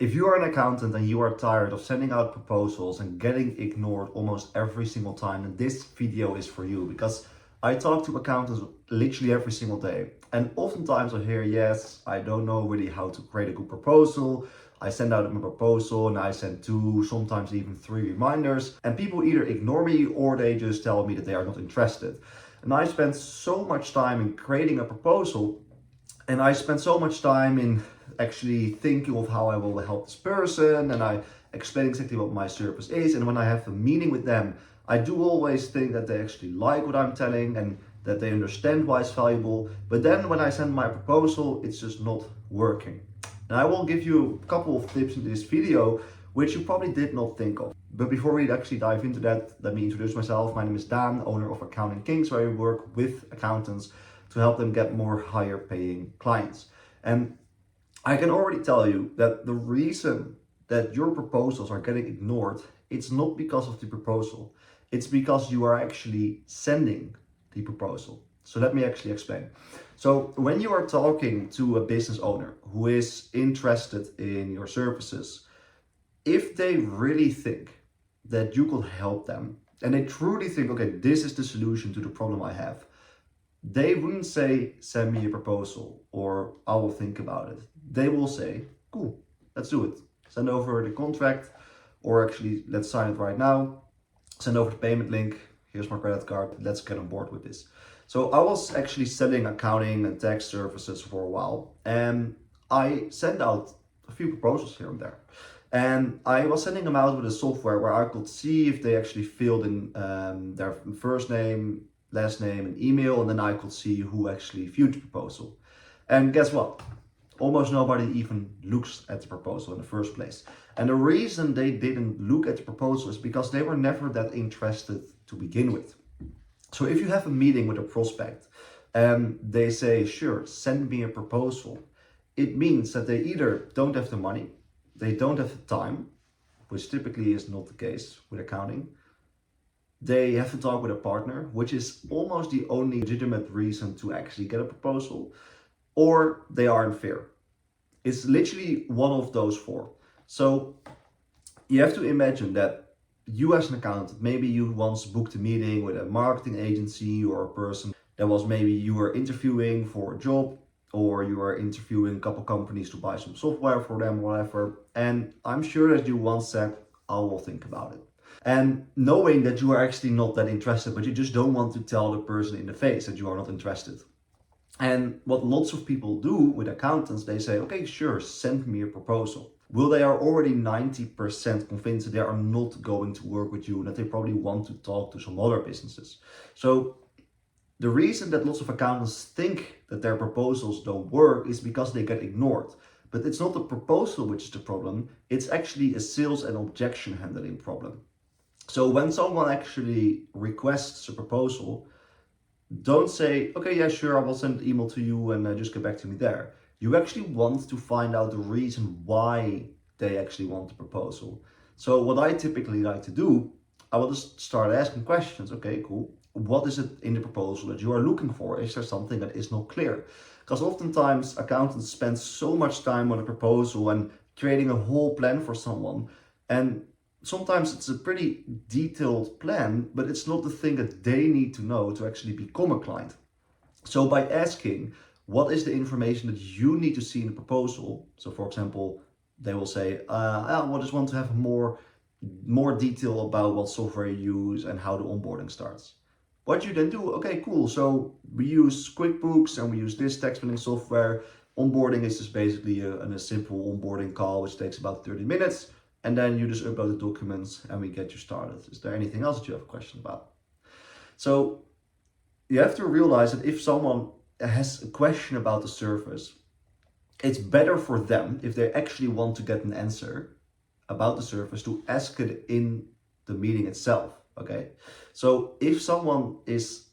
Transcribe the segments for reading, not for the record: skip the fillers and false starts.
If you are an accountant and you are tired of sending out proposals and getting ignored almost every single time, then this video is for you, because I talk to accountants literally every single day. And oftentimes I hear, yes, I don't know really how to create a good proposal. I send out a proposal and I send 2, sometimes even 3 reminders, and people either ignore me or they just tell me that they are not interested. And I spend so much time in creating a proposal, and I spend so much time in actually thinking of how I will help this person, and I explain exactly what my service is. And when I have a meeting with them, I do always think that they actually like what I'm telling and that they understand why it's valuable. But then when I send my proposal, it's just not working. And I will give you a couple of tips in this video which you probably did not think of. But before we actually dive into that, let me introduce myself. My name is Daan, owner of Accounting Kings, where I work with accountants to help them get more higher paying clients. And I can already tell you that the reason that your proposals are getting ignored, it's not because of the proposal. It's because you are actually sending the proposal. So let me actually explain. So when you are talking to a business owner who is interested in your services, if they really think that you could help them and they truly think, okay, this is the solution to the problem I have, they wouldn't say, send me a proposal or I will think about it. They will say, cool, let's do it. Send over the contract, or actually, let's sign it right now. Send over the payment link. Here's my credit card. Let's get on board with this. So I was actually selling accounting and tax services for a while, and I sent out a few proposals here and there. And I was sending them out with a software where I could see if they actually filled in their first name, last name, and email, and then I could see who actually viewed the proposal. And guess what? Almost nobody even looks at the proposal in the first place. And the reason they didn't look at the proposal is because they were never that interested to begin with. So if you have a meeting with a prospect and they say, sure, send me a proposal, it means that they either don't have the money, they don't have the time, which typically is not the case with accounting. They have to talk with a partner, which is almost the only legitimate reason to actually get a proposal, or they are in fear. It's literally one of those 4. So you have to imagine that you as an accountant, maybe you once booked a meeting with a marketing agency or a person that was, maybe you were interviewing for a job, or you are interviewing a couple companies to buy some software for them, whatever. And I'm sure that you once said, I will think about it. And knowing that you are actually not that interested, but you just don't want to tell the person in the face that you are not interested. And what lots of people do with accountants, they say, okay, sure, send me a proposal. Well, they are already 90% convinced that they are not going to work with you and that they probably want to talk to some other businesses. So the reason that lots of accountants think that their proposals don't work is because they get ignored. But it's not the proposal which is the problem, it's actually a sales and objection handling problem. So when someone actually requests a proposal, don't say, okay, yeah, sure, I will send an email to you and just get back to me there. You actually want to find out the reason why they actually want the proposal. So what I typically like to do, I will just start asking questions. Okay, cool. What is it in the proposal that you are looking for? Is there something that is not clear? Because oftentimes accountants spend so much time on a proposal and creating a whole plan for someone. And sometimes it's a pretty detailed plan, but it's not the thing that they need to know to actually become a client. So by asking, what is the information that you need to see in the proposal? So for example, they will say, I just want to have more detail about what software you use and how the onboarding starts. What you then do, okay, cool. So we use QuickBooks and we use this tax filing software. Onboarding is just basically a simple onboarding call, which takes about 30 minutes. And then you just upload the documents and we get you started. Is there anything else that you have a question about? So you have to realize that if someone has a question about the service, it's better for them, if they actually want to get an answer about the service, to ask it in the meeting itself. Okay. So if someone is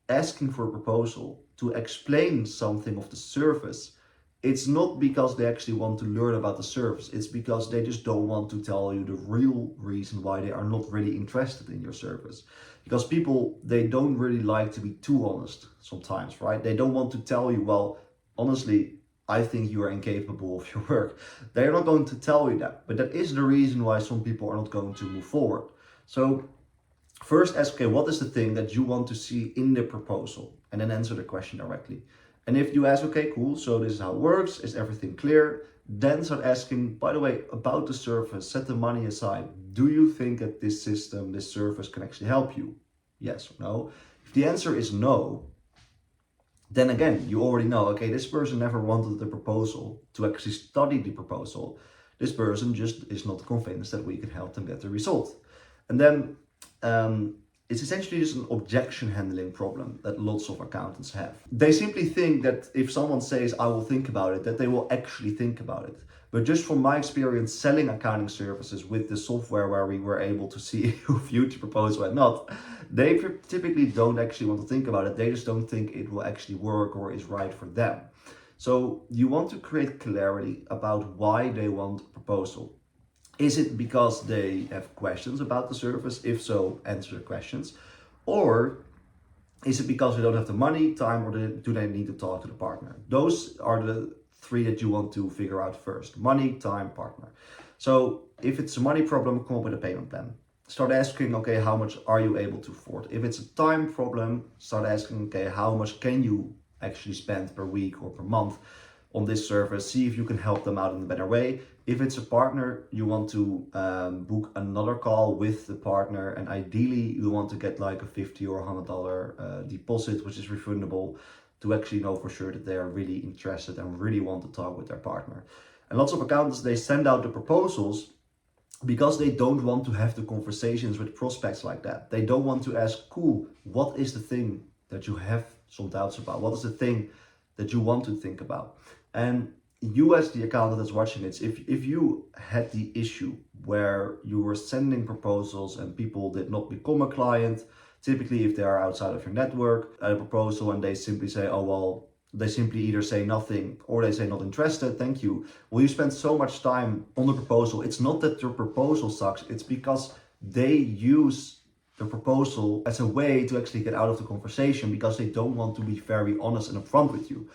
asking for a proposal to explain something of the service, it's not because they actually want to learn about the service. It's because they just don't want to tell you the real reason why they are not really interested in your service. Because people, they don't really like to be too honest sometimes, right? They don't want to tell you, well, honestly, I think you are incapable of your work. They're not going to tell you that, but that is the reason why some people are not going to move forward. So first ask, okay, what is the thing that you want to see in the proposal? And then answer the question directly. And if you ask, okay, cool, so this is how it works, is everything clear? Then start asking, by the way, about the service, set the money aside. Do you think that this system, this service can actually help you? Yes or no? If the answer is no, then again, you already know, okay, this person never wanted the proposal to actually study the proposal. This person just is not convinced that we can help them get the result. And then it's essentially just an objection handling problem that lots of accountants have. They simply think that if someone says, I will think about it, that they will actually think about it. But just from my experience selling accounting services with the software where we were able to see who viewed the proposal and not, they typically don't actually want to think about it. They just don't think it will actually work or is right for them. So you want to create clarity about why they want a proposal. Is it because they have questions about the service? If so, answer the questions. Or is it because they don't have the money, time, or do they need to talk to the partner? Those are the three that you want to figure out first. Money, time, partner. So if it's a money problem, come up with a payment plan. Start asking, okay, how much are you able to afford? If it's a time problem, start asking, okay, how much can you actually spend per week or per month on this service? See if you can help them out in a better way. If it's a partner, you want to book another call with the partner, and ideally you want to get like a $50 or $100 deposit, which is refundable, to actually know for sure that they are really interested and really want to talk with their partner. And lots of accountants, they send out the proposals because they don't want to have the conversations with prospects like that. They don't want to ask, cool, what is the thing that you have some doubts about? What is the thing that you want to think about? And you as the accountant that's watching it, if you had the issue where you were sending proposals and people did not become a client, typically if they are outside of your network, a proposal and they simply say, oh, well, they simply either say nothing or they say not interested, thank you. Well, you spend so much time on the proposal. It's not that your proposal sucks, it's because they use the proposal as a way to actually get out of the conversation because they don't want to be very honest and upfront with you.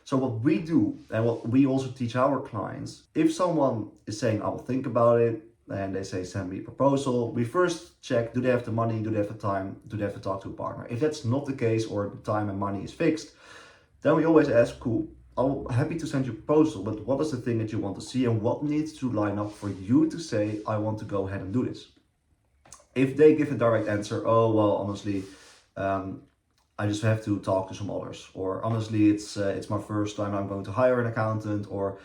So what we do, and what we also teach our clients, if someone is saying, I will think about it, and they say, send me a proposal, we first check, do they have the money, do they have the time, do they have to talk to a partner? If that's not the case, or the time and money is fixed, then we always ask, cool, I'm happy to send you a proposal, but what is the thing that you want to see and what needs to line up for you to say, I want to go ahead and do this? If they give a direct answer, oh, well, honestly, I just have to talk to some others, or honestly, it's my first time I'm going to hire an accountant, or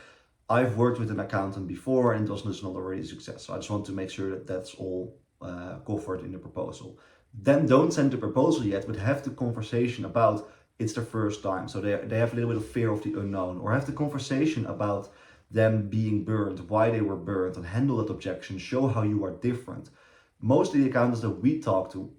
I've worked with an accountant before and it was just not already a success. So I just want to make sure that that's all covered in the proposal. Then don't send the proposal yet, but have the conversation about it's their first time. So they have a little bit of fear of the unknown, or have the conversation about them being burned, why they were burned, and handle that objection, show how you are different. Most of the accountants that we talk to,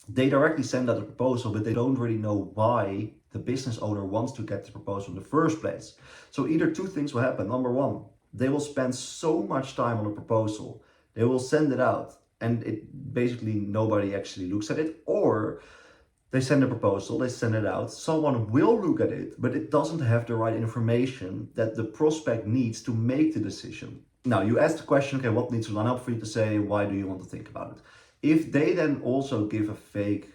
they directly send out a proposal, but they don't really know why the business owner wants to get the proposal in the first place. So either two things will happen. Number one, they will spend so much time on a proposal, they will send it out, and it basically nobody actually looks at it, or they send a proposal, they send it out, someone will look at it, but it doesn't have the right information that the prospect needs to make the decision. Now, you ask the question, okay, what needs to line up for you to say, why do you want to think about it? If they then also give a fake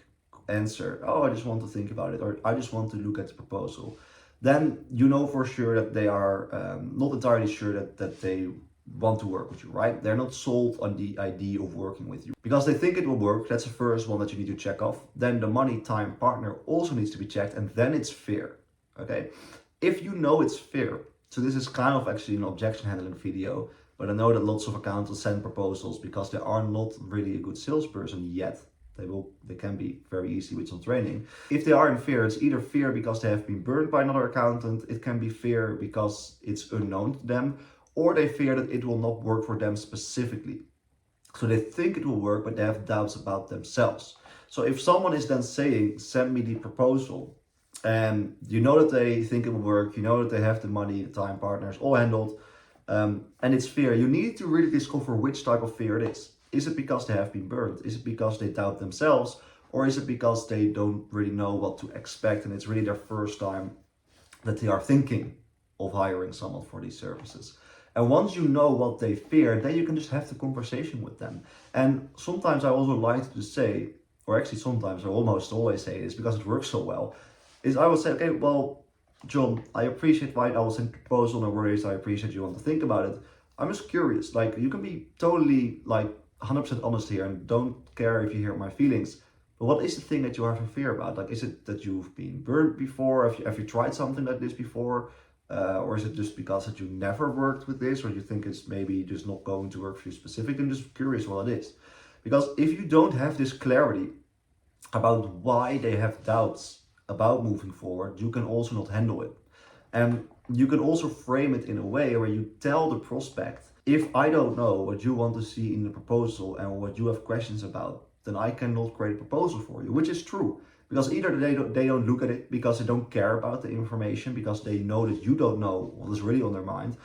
answer, oh, I just want to think about it, or I just want to look at the proposal, then you know for sure that they are not entirely sure that they want to work with you, right? They're not sold on the idea of working with you because they think it will work. That's the first one that you need to check off. Then the money, time, partner also needs to be checked, and then it's fear. Okay, if you know it's fear, so this is kind of actually an objection handling video, but I know that lots of accountants send proposals because they are not really a good salesperson yet. They can be very easy with some training. If they are in fear, it's either fear because they have been burned by another accountant, it can be fear because it's unknown to them, or they fear that it will not work for them specifically. So they think it will work, but they have doubts about themselves. So if someone is then saying, send me the proposal, and you know that they think it will work, you know that they have the money, the time, partners, all handled, and it's fear, you need to really discover which type of fear it is. Is it because they have been burned? Is it because they doubt themselves? Or is it because they don't really know what to expect and it's really their first time that they are thinking of hiring someone for these services. And once you know what they fear, then you can just have the conversation with them. And sometimes I also like to say, or actually sometimes I almost always say this because it works so well, is I will say, okay, well, John, I appreciate why I will send a proposal, no worries, I appreciate you want to think about it. I'm just curious, like you can be totally like 100% honest here and don't care if you hear my feelings. But what is the thing that you have a fear about? Like, is it that you've been burned before? Have you tried something like this before? Or is it just because that you never worked with this, or you think it's maybe just not going to work for you specific? I'm just curious what it is. Because if you don't have this clarity about why they have doubts about moving forward, you can also not handle it. And you can also frame it in a way where you tell the prospect, if I don't know what you want to see in the proposal and what you have questions about, then I cannot create a proposal for you, which is true. Because either they don't look at it because they don't care about the information, because they know that you don't know what is really on their mind,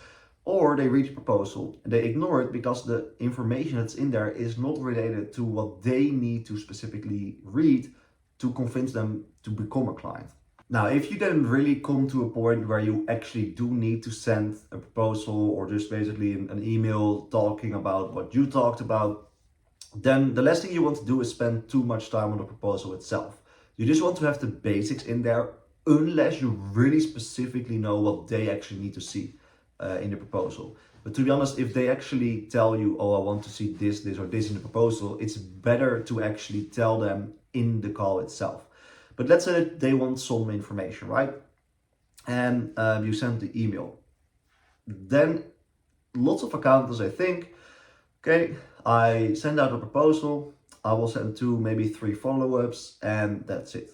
or they read the proposal and they ignore it because the information that's in there is not related to what they need to specifically read to convince them to become a client. Now, if you then really come to a point where you actually do need to send a proposal or just basically an email talking about what you talked about, then the last thing you want to do is spend too much time on the proposal itself. You just want to have the basics in there, unless you really specifically know what they actually need to see in the proposal. But to be honest, if they actually tell you, oh, I want to see this, or this in the proposal, it's better to actually tell them in the call itself. But let's say that they want some information, right? And you send the email. Then lots of accountants, I think, okay, I send out a proposal, I will send 2, maybe 3 follow-ups, and that's it.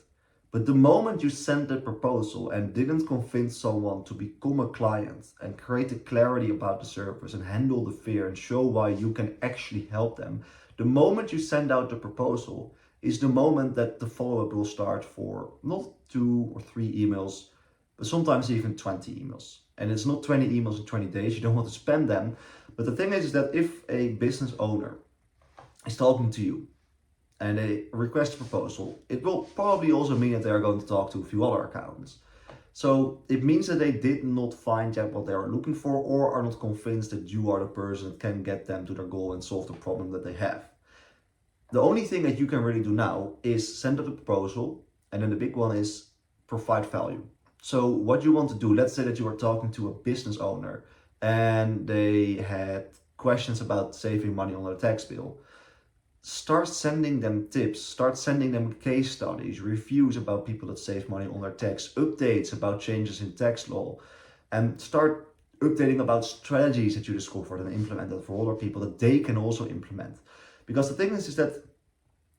But the moment you send the proposal and didn't convince someone to become a client and create the clarity about the service and handle the fear and show why you can actually help them, the moment you send out the proposal is the moment that the follow-up will start for not 2 or 3 emails, but sometimes even 20 emails. And it's not 20 emails in 20 days, you don't want to spend them. But the thing is that if a business owner is talking to you and they request a proposal, it will probably also mean that they're going to talk to a few other accountants. So it means that they did not find yet what they are looking for, or are not convinced that you are the person that can get them to their goal and solve the problem that they have. The only thing that you can really do now is send out a proposal, and then the big one is provide value. So what you want to do, let's say that you are talking to a business owner and they had questions about saving money on their tax bill. Start sending them tips, start sending them case studies, reviews about people that save money on their tax, updates about changes in tax law, and start updating about strategies that you discovered and implemented for other people that they can also implement. Because the thing is that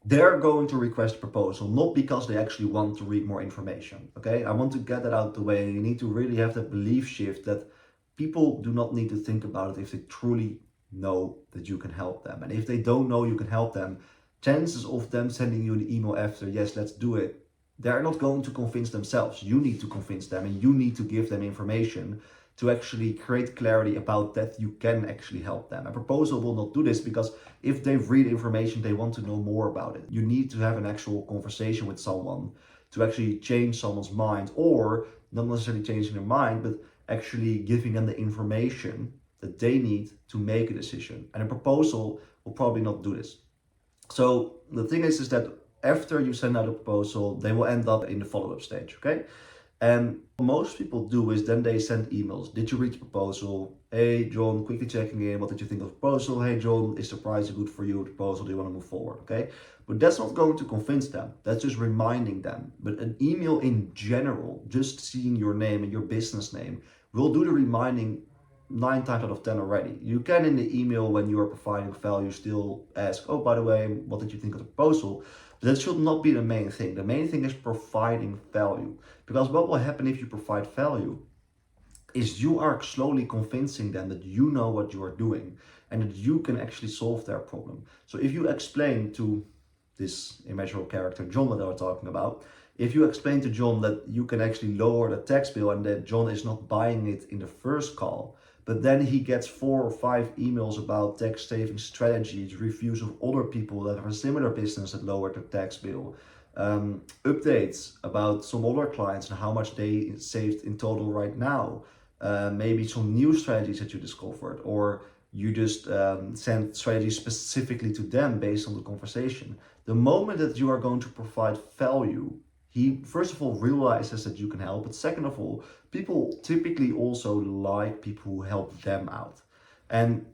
they're going to request a proposal, not because they actually want to read more information, okay? I want to get that out the way. You need to really have that belief shift that people do not need to think about it if they truly know that you can help them. And if they don't know you can help them, chances of them sending you an email after, yes, let's do it, they're not going to convince themselves. You need to convince them, and you need to give them information to actually create clarity about that you can actually help them. A proposal will not do this, because if they read information, they want to know more about it. You need to have an actual conversation with someone to actually change someone's mind, or not necessarily changing their mind, but actually giving them the information that they need to make a decision. And a proposal will probably not do this. So the thing is that after you send out a proposal, they will end up in the follow-up stage, okay? And what most people do is then they send emails. Did you read the proposal? Hey, John, quickly checking in. What did you think of the proposal? Hey, John, is the price good for you? The proposal, do you want to move forward? Okay. But that's not going to convince them. That's just reminding them. But an email in general, just seeing your name and your business name, will do the reminding 9 times out of 10 already. You can in the email, when you are providing value, still ask, oh, by the way, what did you think of the proposal? But that should not be the main thing. The main thing is providing value. Because what will happen if you provide value is you are slowly convincing them that you know what you are doing and that you can actually solve their problem. So if you explain to this imaginary character, John, that I was talking about, if you explain to John that you can actually lower the tax bill and that John is not buying it in the first call, but then he gets 4 or 5 emails about tax saving strategies, reviews of other people that have a similar business that lowered their tax bill, updates about some other clients and how much they saved in total right now, maybe some new strategies that you discovered, or you just send strategies specifically to them based on the conversation. The moment that you are going to provide value, he first of all realizes that you can help, but second of all, people typically also like people who help them out. And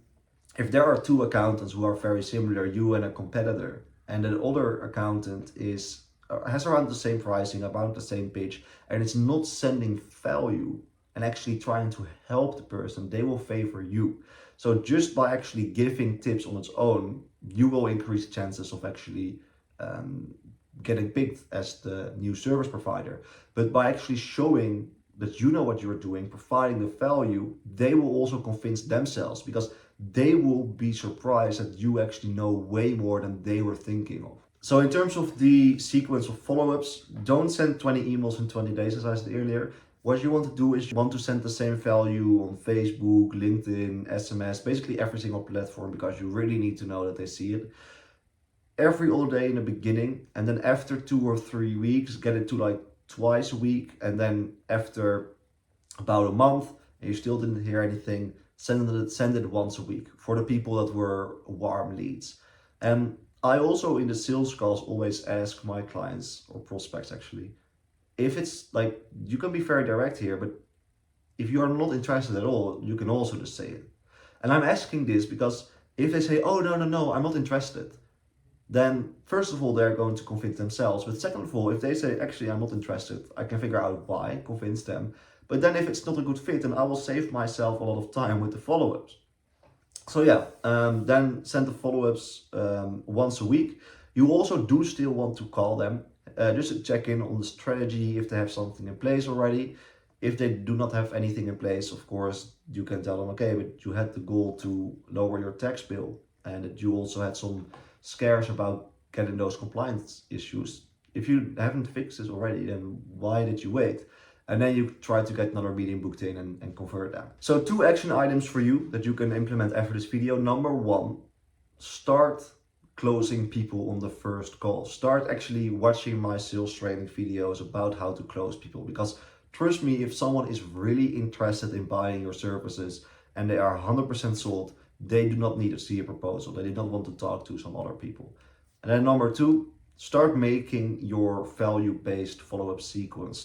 if there are two accountants who are very similar, you and a competitor, and the other accountant is has around the same pricing, about the same pitch, and it's not sending value and actually trying to help the person, they will favor you. So just by actually giving tips on its own, you will increase chances of actually um, getting picked as the new service provider. But by actually showing that you know what you're doing, providing the value, they will also convince themselves, because they will be surprised that you actually know way more than they were thinking of. So in terms of the sequence of follow-ups, don't send 20 emails in 20 days, as I said earlier. What you want to do is you want to send the same value on Facebook, LinkedIn, SMS, basically every single platform, because you really need to know that they see it. Every other day in the beginning, and then after 2 or 3 weeks, get it to like twice a week, and then after about a month, and you still didn't hear anything, send it once a week for the people that were warm leads. And I also in the sales calls always ask my clients or prospects actually, if it's like, you can be very direct here, but if you are not interested at all, you can also just say it. And I'm asking this because if they say, oh, no, I'm not interested, then first of all, they're going to convince themselves. But second of all, if they say, actually, I'm not interested, I can figure out why, convince them. But then if it's not a good fit, then I will save myself a lot of time with the follow-ups. So yeah, then send the follow-ups once a week. You also do still want to call them just to check in on the strategy, if they have something in place already. If they do not have anything in place, of course, you can tell them, okay, but you had the goal to lower your tax bill, and that you also had some scares about getting those compliance issues. If you haven't fixed this already, then why did you wait? And then you try to get another meeting booked in and convert them. So 2 action items for you that you can implement after this video. Number 1, start closing people on the first call. Start actually watching my sales training videos about how to close people, because trust me, if someone is really interested in buying your services and they are 100% sold, they do not need to see a proposal. They do not want to talk to some other people. And then number 2, start making your value-based follow-up sequence.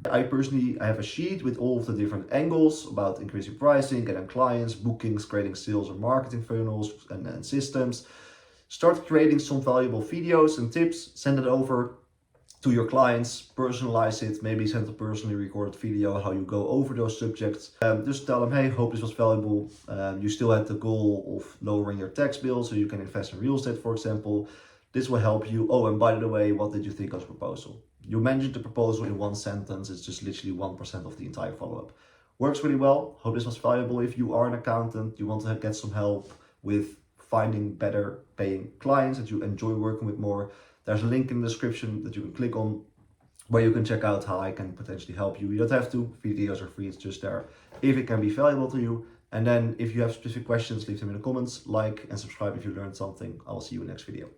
I personally have a sheet with all of the different angles about increasing pricing, getting clients, bookings, creating sales or marketing funnels and systems. Start creating some valuable videos and tips, send it over to your clients, personalize it, maybe send a personally recorded video how you go over those subjects. Just tell them, hey, hope this was valuable. You still had the goal of lowering your tax bill so you can invest in real estate, for example. This will help you. Oh, and by the way, what did you think of the proposal? You mentioned the proposal in one sentence. It's just literally 1% of the entire follow-up. Works really well. Hope this was valuable. If you are an accountant, you want to get some help with finding better paying clients that you enjoy working with more, there's a link in the description that you can click on where you can check out how I can potentially help you. You don't have to. Videos are free. It's just there if it can be valuable to you. And then if you have specific questions, leave them in the comments, like and subscribe if you learned something. I will see you in the next video.